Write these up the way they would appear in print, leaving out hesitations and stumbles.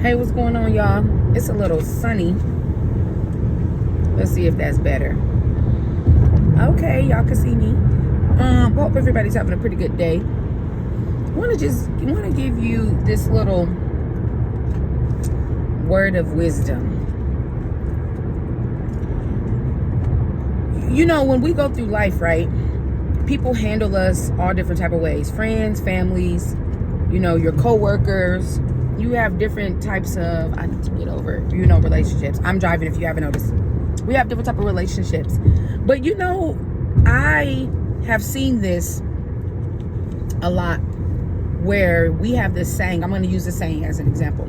Hey, what's going on, y'all? It's a little sunny. Let's see if that's better. Okay, y'all can see me. Hope everybody's having a pretty good day. Want to give you this little word of wisdom. You know, when we go through life, right? People handle us all different type of ways. Friends, families, you know, your co-workers. You have different types of, I need to get over, relationships. I'm driving if you haven't noticed. We have different type of relationships. But you know, I have seen this a lot where we have this saying, I'm going to use this saying as an example,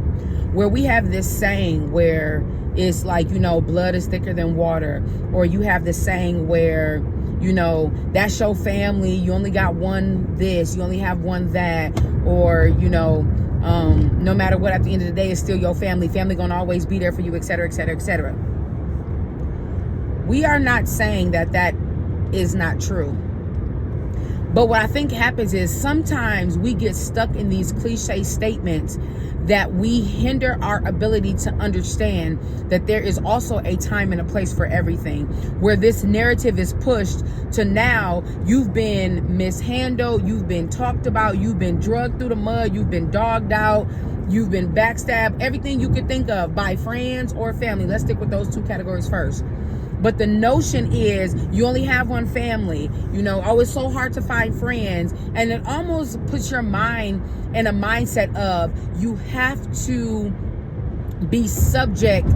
where we have this saying where it's like, you know, blood is thicker than water. Or you have this saying where, you know, that's your family. You only got one this, you only have one that, or, you know, no matter what, at the end of the day, it's still your family. Family gonna always be there for you, etc., etc., etc. We are not saying that that is not true. But what I think happens is sometimes we get stuck in these cliche statements that we hinder our ability to understand that there is also a time and a place for everything, where this narrative is pushed to now you've been mishandled, you've been talked about, you've been drugged through the mud, you've been dogged out, you've been backstabbed, everything you could think of by friends or family. Let's stick with those two categories first. But the notion is you only have one family, you know, oh, it's so hard to find friends. And it almost puts your mind in a mindset of you have to be subject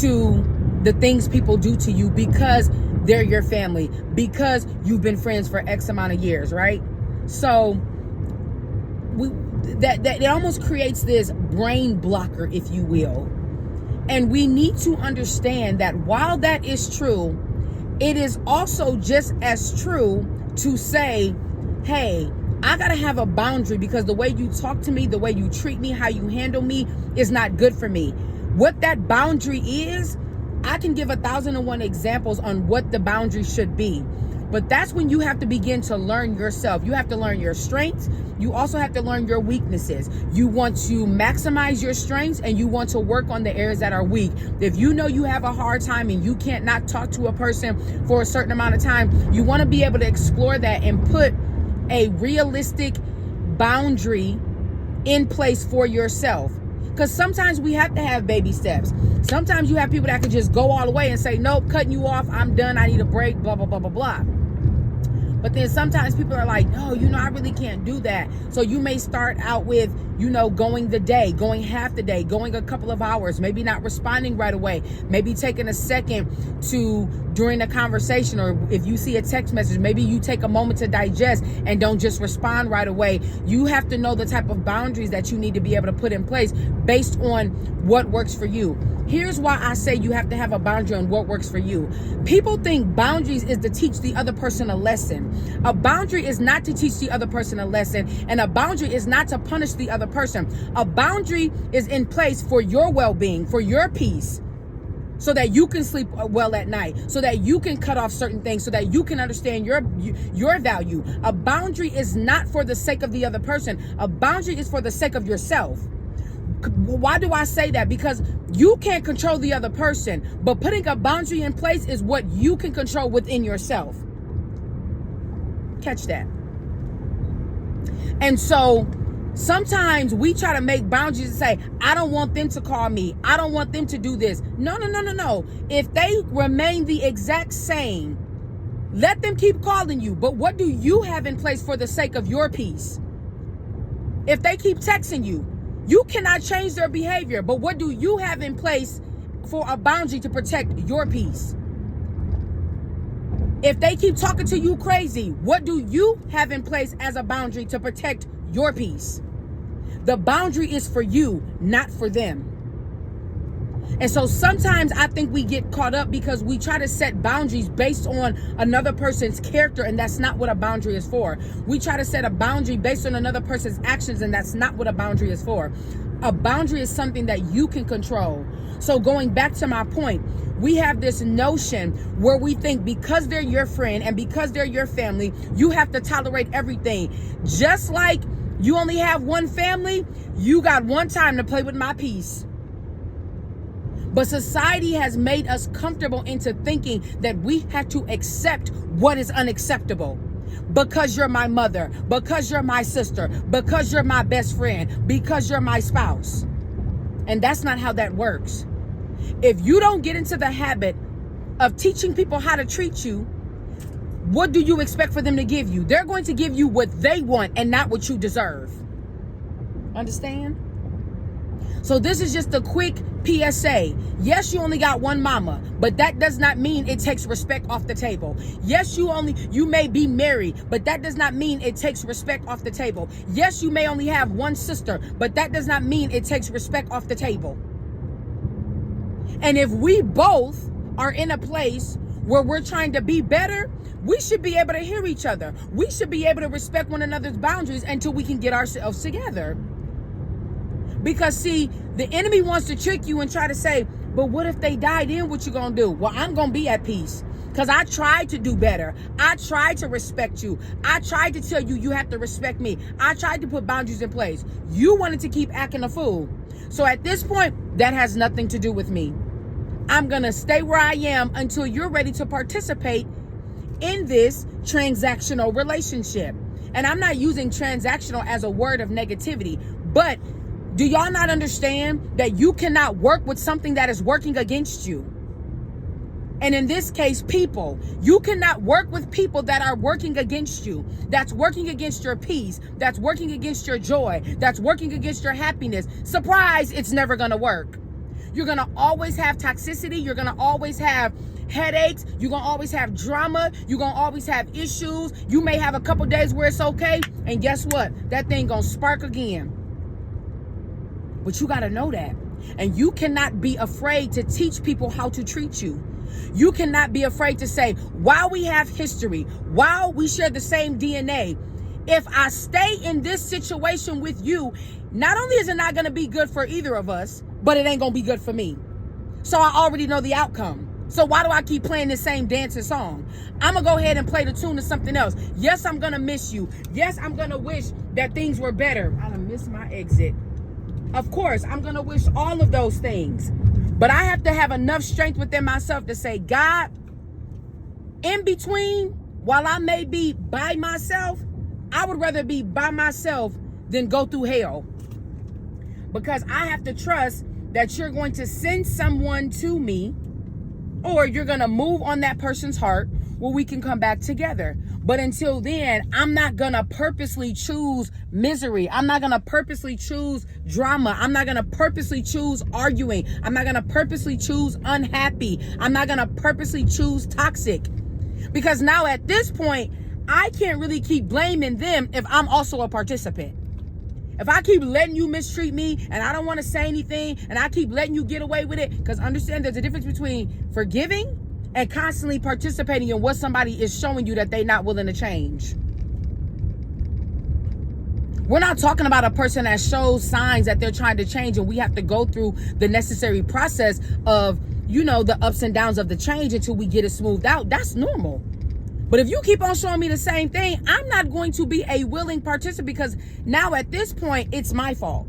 to the things people do to you because they're your family, because you've been friends for X amount of years, right? So that it almost creates this brain blocker, if you will. And we need to understand that while that is true, it is also just as true to say, hey, I got to have a boundary because the way you talk to me, the way you treat me, how you handle me is not good for me. What that boundary is, I can give 1,001 examples on what the boundary should be. But that's when you have to begin to learn yourself. You have to learn your strengths. You also have to learn your weaknesses. You want to maximize your strengths and you want to work on the areas that are weak. If you know you have a hard time and you can't not talk to a person for a certain amount of time, you want to be able to explore that and put a realistic boundary in place for yourself. Because sometimes we have to have baby steps. Sometimes you have people that can just go all the way and say, nope, cutting you off, I'm done, I need a break, blah, blah, blah, blah, blah. But then sometimes people are like, no, you know, I really can't do that. So you may start out with, you know, going the day, going half the day, going a couple of hours, maybe not responding right away, maybe taking a second to during a conversation, or if you see a text message, maybe you take a moment to digest and don't just respond right away. You have to know the type of boundaries that you need to be able to put in place based on what works for you. Here's why I say you have to have a boundary on what works for you. People think boundaries is to teach the other person a lesson. A boundary is not to teach the other person a lesson, and a boundary is not to punish the other person. A boundary is in place for your well-being, for your peace, so that you can sleep well at night, so that you can cut off certain things, so that you can understand your value. A boundary is not for the sake of the other person. A boundary is for the sake of yourself. Why do I say that? Because you can't control the other person, but putting a boundary in place is what you can control within yourself. Catch that. And so sometimes we try to make boundaries and say, I don't want them to call me. I don't want them to do this. No. If they remain the exact same, let them keep calling you. But what do you have in place for the sake of your peace? If they keep texting you, you cannot change their behavior, but what do you have in place for a boundary to protect your peace? If they keep talking to you crazy, what do you have in place as a boundary to protect your peace? The boundary is for you, not for them. And so sometimes I think we get caught up because we try to set boundaries based on another person's character, and that's not what a boundary is for. We try to set a boundary based on another person's actions, and that's not what a boundary is for. A boundary is something that you can control. So going back to my point, we have this notion where we think because they're your friend and because they're your family, you have to tolerate everything. Just like You only have one family. You got one time to play with my peace. But society has made us comfortable into thinking that we have to accept what is unacceptable. Because you're my mother, because you're my sister, because you're my best friend, because you're my spouse. And that's not how that works. If you don't get into the habit of teaching people how to treat you, what do you expect for them to give you? They're going to give you what they want and not what you deserve. Understand? So this is just a quick PSA. Yes, you only got one mama, but that does not mean it takes respect off the table. Yes, you may be married, but that does not mean it takes respect off the table. Yes, you may only have one sister, but that does not mean it takes respect off the table. And if we both are in a place where we're trying to be better, we should be able to hear each other. We should be able to respect one another's boundaries until we can get ourselves together. Because see, the enemy wants to trick you and try to say, but what if they die? Then what you gonna do? Well, I'm gonna be at peace because I tried to do better. I tried to respect you. I tried to tell you you have to respect me. I tried to put boundaries in place. You wanted to keep acting a fool. So at this point, that has nothing to do with me. I'm gonna stay where I am until you're ready to participate in this transactional relationship. And I'm not using transactional as a word of negativity, but do y'all not understand that you cannot work with something that is working against you? And in this case, people. You cannot work with people that are working against you. That's working against your peace. That's working against your joy. That's working against your happiness. Surprise, it's never going to work. You're going to always have toxicity. You're going to always have headaches. You're going to always have drama. You're going to always have issues. You may have a couple days where it's okay. And guess what? That thing going to spark again. But you got to know that. And you cannot be afraid to teach people how to treat you. You cannot be afraid to say, while we have history, while we share the same DNA, if I stay in this situation with you, not only is it not going to be good for either of us, but it ain't going to be good for me. So I already know the outcome. So why do I keep playing the same dancing song? I'm going to go ahead and play the tune to something else. Yes, I'm going to miss you. Yes, I'm going to wish that things were better. I done missed my exit. Of course, I'm going to wish all of those things. But I have to have enough strength within myself to say, God, in between, while I may be by myself, I would rather be by myself than go through hell. Because I have to trust that you're going to send someone to me, or you're going to move on that person's heart where we can come back together. But until then, I'm not going to purposely choose misery. I'm not going to purposely choose drama. I'm not going to purposely choose arguing. I'm not going to purposely choose unhappy. I'm not going to purposely choose toxic. Because now at this point, I can't really keep blaming them if I'm also a participant. If I keep letting you mistreat me and I don't want to say anything and I keep letting you get away with it, because understand there's a difference between forgiving and constantly participating in what somebody is showing you that they're not willing to change. We're not talking about a person that shows signs that they're trying to change and we have to go through the necessary process of, the ups and downs of the change until we get it smoothed out. That's normal. But if you keep on showing me the same thing, I'm not going to be a willing participant, because now at this point, it's my fault.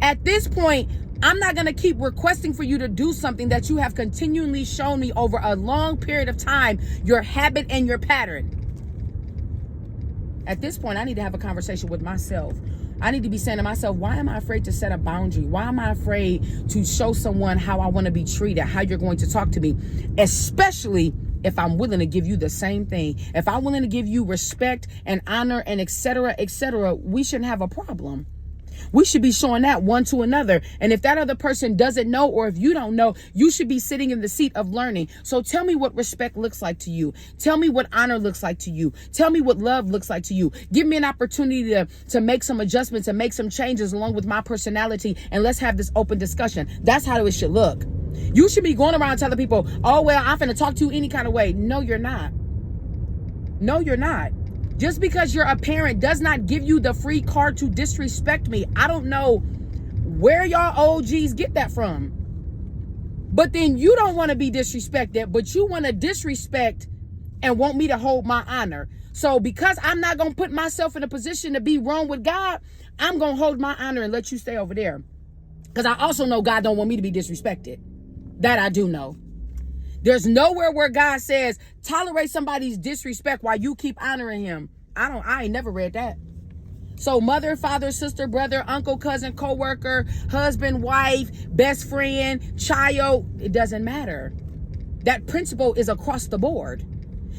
At this point, I'm not going to keep requesting for you to do something that you have continually shown me over a long period of time, your habit and your pattern. At this point, I need to have a conversation with myself. I need to be saying to myself, why am I afraid to set a boundary? Why am I afraid to show someone how I want to be treated, how you're going to talk to me, especially if I'm willing to give you the same thing. If I'm willing to give you respect and honor and et cetera, we shouldn't have a problem. We should be showing that one to another. And if that other person doesn't know, or if you don't know, you should be sitting in the seat of learning. So tell me what respect looks like to you. Tell me what honor looks like to you. Tell me what love looks like to you. Give me an opportunity to make some adjustments and make some changes along with my personality. And let's have this open discussion. That's how it should look. You should be going around telling people, oh, well, I'm finna talk to you any kind of way. No, you're not. No, you're not. Just because you're a parent does not give you the free card to disrespect me. I don't know where y'all OGs get that from. But then you don't want to be disrespected, but you want to disrespect and want me to hold my honor. So because I'm not going to put myself in a position to be wrong with God, I'm going to hold my honor and let you stay over there. Because I also know God don't want me to be disrespected. That I do know. There's nowhere where God says tolerate somebody's disrespect while you keep honoring him. I ain't never read that. So mother, father, sister, brother, uncle, cousin, co-worker, husband, wife, best friend, child, it doesn't matter. That principle is across the board.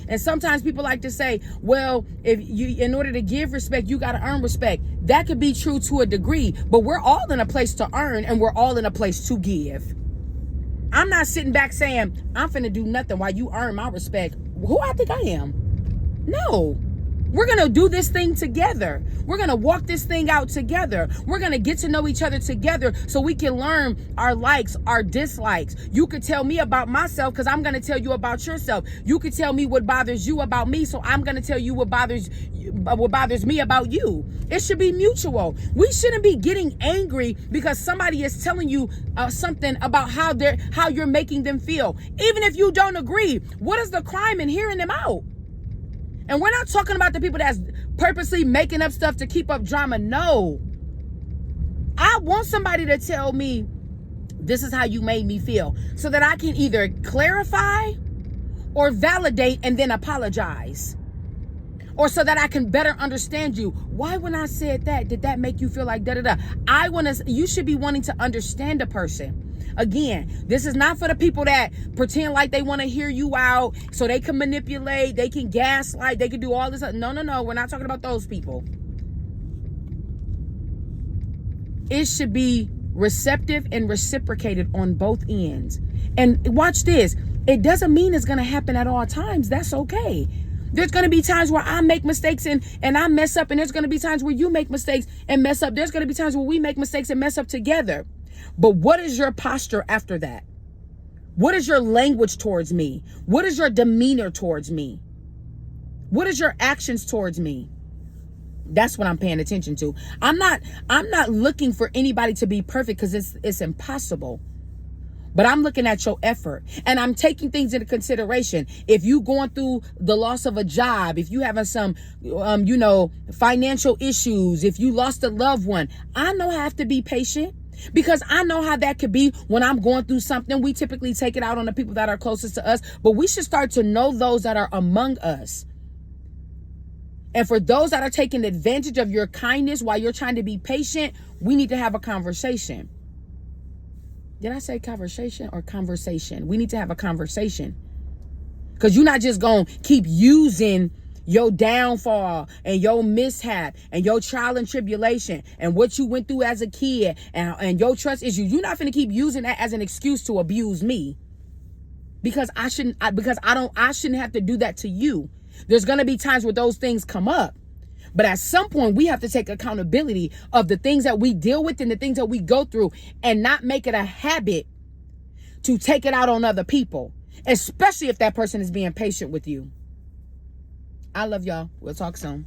And sometimes people like to say, well, in order to give respect, you got to earn respect. That could be true to a degree, but we're all in a place to earn and we're all in a place to give. I'm not sitting back saying, I'm finna do nothing while you earn my respect. Who I think I am? No. We're going to do this thing together. We're going to walk this thing out together. We're going to get to know each other together so we can learn our likes, our dislikes. You could tell me about myself because I'm going to tell you about yourself. You could tell me what bothers you about me, so I'm going to tell you what bothers me about you. It should be mutual. We shouldn't be getting angry because somebody is telling you something about how you're making them feel. Even if you don't agree, what is the crime in hearing them out? And we're not talking about the people that's purposely making up stuff to keep up drama. No. I want somebody to tell me, this is how you made me feel, so that I can either clarify or validate and then apologize. Or so that I can better understand you. Why, when I said that, did that make you feel like da-da-da? You should be wanting to understand a person. Again, this is not for the people that pretend like they want to hear you out so they can manipulate, they can gaslight, they can do all this. No. We're not talking about those people. It should be receptive and reciprocated on both ends. And watch this. It doesn't mean it's going to happen at all times. That's okay. There's going to be times where I make mistakes and I mess up. And there's going to be times where you make mistakes and mess up. There's going to be times where we make mistakes and mess up together. But what is your posture after that? What is your language towards me? What is your demeanor towards me? What is your actions towards me? That's what I'm paying attention to. I'm not looking for anybody to be perfect because it's impossible. But I'm looking at your effort and I'm taking things into consideration. If you going through the loss of a job, if you having some, financial issues, if you lost a loved one, I know I have to be patient because I know how that could be when I'm going through something. We typically take it out on the people that are closest to us, but we should start to know those that are among us. And for those that are taking advantage of your kindness while you're trying to be patient, we need to have a conversation. Did I say conversation or conversation? We need to have a conversation. Because you're not just going to keep using your downfall and your mishap and your trial and tribulation and what you went through as a kid and your trust issues. You're not going to keep using that as an excuse to abuse me. Because I shouldn't have to do that to you. There's going to be times where those things come up. But at some point, we have to take accountability of the things that we deal with and the things that we go through and not make it a habit to take it out on other people, especially if that person is being patient with you. I love y'all. We'll talk soon.